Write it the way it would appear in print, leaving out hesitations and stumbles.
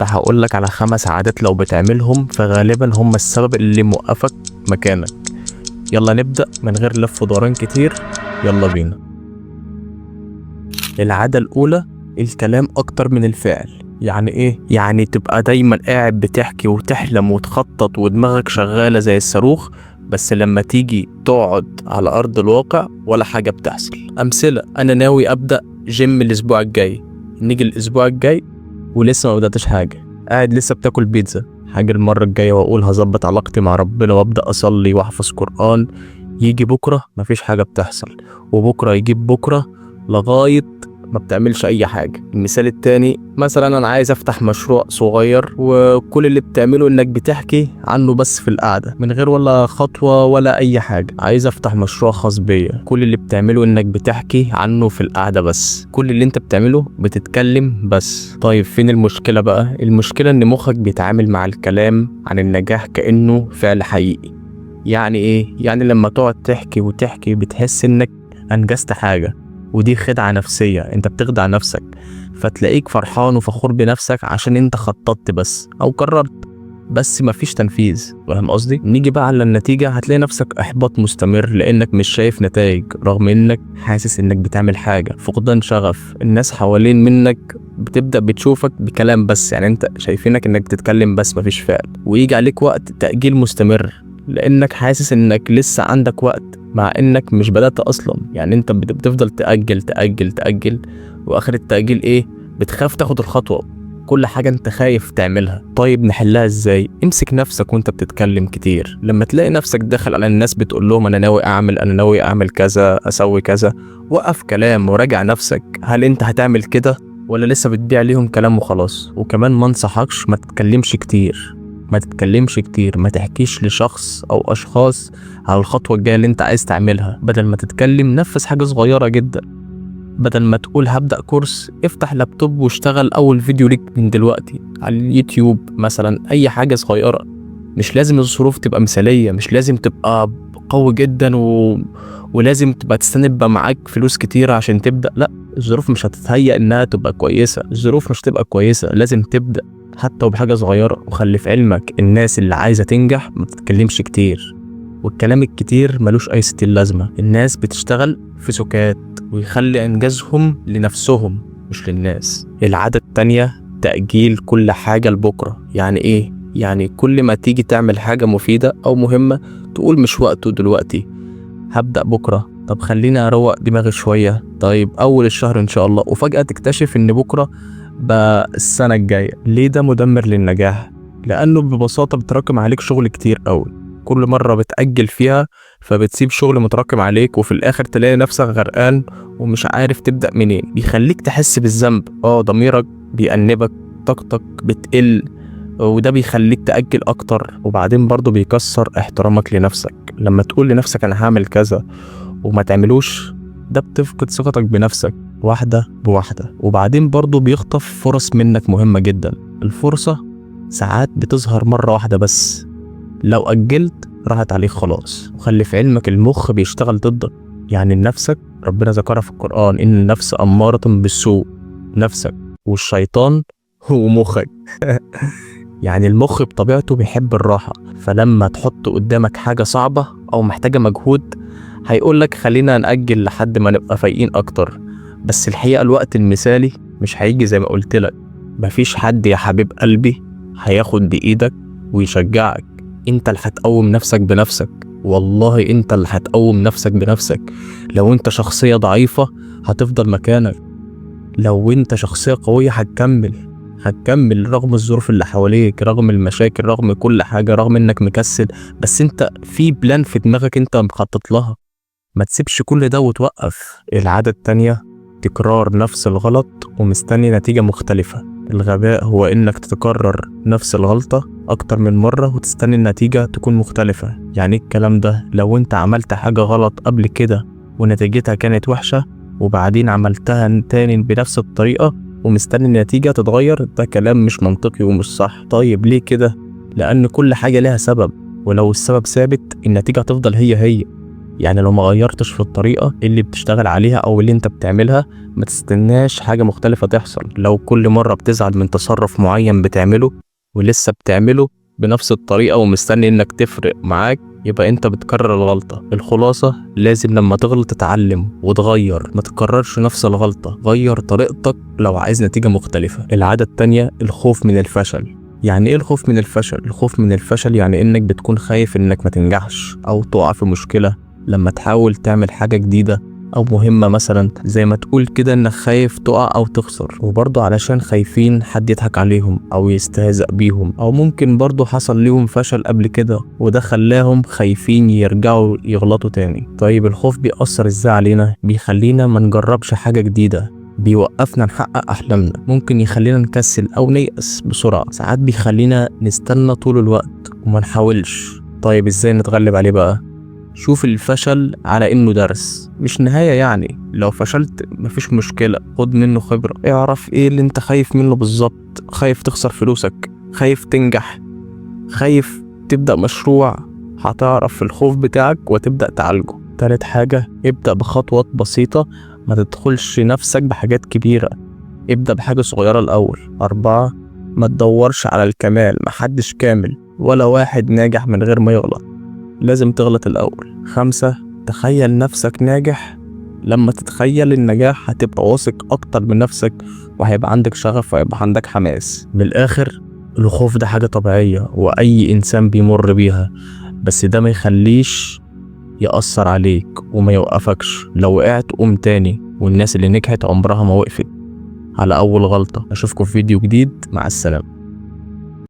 راح اقولك على 5 عادات لو بتعملهم فغالبا هم السبب اللي موقفك مكانك. يلا نبدأ من غير لف ودوران كتير. يلا بينا. العادة الأولى: الكلام أكتر من الفعل. يعني إيه؟ يعني تبقى دايما قاعد بتحكي وتحلم وتخطط ودماغك شغالة زي الصاروخ، بس لما تيجي تقعد على أرض الواقع ولا حاجة بتحصل. أمثلة: أنا ناوي أبدأ جيم الأسبوع الجاي. نيجي الأسبوع الجاي ولسه ما بدأتش حاجة، قاعد لسه بتاكل بيتزا. حاجة المرة الجاية وأقول هظبط علاقتي مع ربنا وأبدأ أصلي وأحفظ قرآن. يجي بكرة مفيش حاجة بتحصل، وبكرة يجيب بكرة لغاية ما بتعملش أي حاجة. المثال التاني: مثلا أنا عايز أفتح مشروع صغير وكل اللي بتعمله إنك بتحكي عنه بس في القعدة من غير ولا خطوة ولا أي حاجة. عايز أفتح مشروع خاص بيا، كل اللي بتعمله إنك بتحكي عنه في القعدة بس. كل اللي أنت بتعمله بتتكلم بس. طيب فين المشكلة بقى؟ المشكلة إن مخك بيتعامل مع الكلام عن النجاح كأنه فعل حقيقي. يعني إيه؟ يعني لما تقعد تحكي وتحكي بتحس إنك أنجزت حاجة، ودي خدعة نفسية. انت بتخدع نفسك، فتلاقيك فرحان وفخور بنفسك عشان انت خططت بس او قررت، بس مفيش تنفيذ. فاهم قصدي؟ نيجي بقى على النتيجة، هتلاقي نفسك احباط مستمر لانك مش شايف نتائج رغم انك حاسس انك بتعمل حاجة. فقدان شغف، الناس حوالين منك بتبدأ بتشوفك بكلام بس، يعني انت شايفينك انك بتتكلم بس مفيش فعل. ويجي عليك وقت تأجيل مستمر لانك حاسس انك لسه عندك وقت مع انك مش بدأت اصلا. يعني انت بتفضل تأجل تأجل تأجل، واخر التأجيل ايه؟ بتخاف تاخد الخطوة. كل حاجة انت خايف تعملها. طيب نحلها ازاي؟ امسك نفسك وانت بتتكلم كتير. لما تلاقي نفسك داخل على الناس بتقول لهم انا ناوي اعمل كذا، اسوي كذا، وقف كلام وراجع نفسك. هل انت هتعمل كده ولا لسه بتبيع ليهم كلام وخلاص؟ وكمان ما انصحكش ما تتكلمش كتير. ما تتكلمش كتير، ما تحكيش لشخص او اشخاص على الخطوة الجاية اللي انت عايز تعملها. بدل ما تتكلم نفذ حاجة صغيرة جدا. بدل ما تقول هبدأ كورس، افتح لابتوب واشتغل اول فيديو ليك من دلوقتي على اليوتيوب مثلا. اي حاجة صغيرة. مش لازم الظروف تبقى مثالية، مش لازم تبقى قوي جدا ولازم تبقى تستنى معاك فلوس كتير عشان تبدأ. لا، الظروف مش هتتهيأ انها تبقى كويسة. الظروف مش تبقى كويسة، لازم تبدأ حتى وبحاجة صغيرة. وخلي في علمك الناس اللي عايزة تنجح ما بتتكلمش كتير، والكلام الكتير ملوش اي ستين لازمة. الناس بتشتغل في سكات ويخلي انجازهم لنفسهم مش للناس. العادة التانية: تأجيل كل حاجة لبكرة. يعني ايه؟ يعني كل ما تيجي تعمل حاجة مفيدة او مهمة تقول مش وقته دلوقتي، هبدأ بكرة. طب خليني اروق دماغي شوية، طيب اول الشهر ان شاء الله، وفجأة تكتشف ان بكرة بقى السنة الجاية. ليه ده مدمر للنجاح؟ لانه ببساطة بتراكم عليك شغل كتير قوي. كل مرة بتأجل فيها فبتسيب شغل متراكم عليك، وفي الآخر تلاقي نفسك غرقان ومش عارف تبدأ منين. بيخليك تحس بالذنب، ضميرك بيأنبك، طاقتك بتقل، وده بيخليك تأجل أكتر. وبعدين برضو بيكسر احترامك لنفسك. لما تقول لنفسك أنا هعمل كذا وما تعملوش، ده بتفقد ثقتك بنفسك واحدة بواحدة. وبعدين برضو بيخطف فرص منك مهمة جدا. الفرصة ساعات بتظهر مرة واحدة بس، لو أجلت راحت عليك خلاص. وخلي في علمك المخ بيشتغل ضدك. يعني نفسك ربنا ذكرها في القرآن إن النفس أمارة بالسوء. نفسك والشيطان هو مخك. يعني المخ بطبيعته بيحب الراحة، فلما تحط قدامك حاجة صعبة أو محتاجة مجهود هيقولك خلينا نأجل لحد ما نبقى فايقين أكتر. بس الحقيقة الوقت المثالي مش هيجي زي ما قلتلك. مفيش حد يا حبيب قلبي هياخد بإيدك ويشجعك. انت اللي هتقوم نفسك بنفسك. والله انت اللي هتقوم نفسك بنفسك. لو انت شخصية ضعيفة هتفضل مكانك، لو انت شخصية قوية هتكمل رغم الظروف اللي حواليك، رغم المشاكل، رغم كل حاجة، رغم انك مكسل. بس انت في بلان في دماغك انت مخطط لها. ما تسيبش كل ده وتوقف. العادة التانية: تكرار نفس الغلط ومستني نتيجة مختلفة. الغباء هو انك تتكرر نفس الغلطة اكتر من مرة وتستني النتيجة تكون مختلفة. يعني الكلام ده لو انت عملت حاجة غلط قبل كده ونتيجتها كانت وحشة وبعدين عملتها تاني بنفس الطريقة ومستني النتيجة تتغير، ده كلام مش منطقي ومش صح. طيب ليه كده؟ لان كل حاجة لها سبب، ولو السبب ثابت النتيجة هتفضل هي. يعني لو ما غيرتش في الطريقة اللي بتشتغل عليها او اللي انت بتعملها، ما تستناش حاجة مختلفة تحصل. لو كل مرة بتزعل من تصرف معين بتعمله ولسه بتعمله بنفس الطريقة ومستني انك تفرق معاك، يبقى انت بتكرر الغلطة. الخلاصة لازم لما تغلط تتعلم وتغير، ما تكررش نفس الغلطة، غير طريقتك لو عايز نتيجة مختلفة. العادة التانية، الخوف من الفشل. يعني ايه الخوف من الفشل؟ الخوف من الفشل يعني انك بتكون خايف انك ما تنجحش او تقع في مشكلة لما تحاول تعمل حاجة جديدة او مهمة مثلا، زي ما تقول كده انك خايف تقع او تخسر. وبرضه علشان خايفين حد يضحك عليهم او يستهزأ بيهم، او ممكن برضه حصل ليهم فشل قبل كده وده خلاهم خايفين يرجعوا يغلطوا تاني. طيب الخوف بيأثر ازاي علينا؟ بيخلينا ما نجربش حاجة جديدة، بيوقفنا نحقق أحلامنا، ممكن يخلينا نكسل أو نيأس بسرعة، ساعات بيخلينا نستنى طول الوقت وما نحاولش. طيب ازاي نتغلب عليه بقى؟ شوف الفشل على انه درس مش نهاية. يعني لو فشلت مفيش مشكلة، خد منه خبرة، اعرف ايه اللي انت خايف منه بالظبط. خايف تخسر فلوسك، خايف تنجح، خايف تبدأ مشروع، هتعرف الخوف بتاعك وتبدأ تعالجه. تالت حاجة، ابدأ بخطوات بسيطة، ما تدخلش نفسك بحاجات كبيرة، ابدأ بحاجة صغيرة الأول. 4، ما تدورش على الكمال، محدش كامل ولا واحد ناجح من غير ما يغلط، لازم تغلط الأول. 5، تخيل نفسك ناجح، لما تتخيل النجاح هتبقى واثق أكتر من نفسك وهيبقى عندك شغف وهيبقى عندك حماس. من الآخر، الخوف ده حاجة طبيعية وأي إنسان بيمر بيها، بس ده ما يخليش يأثر عليك وما يوقفكش. لو وقعت قوم تاني، والناس اللي نجحت عمرها ما وقفت على أول غلطة. أشوفكم في فيديو جديد، مع السلامة.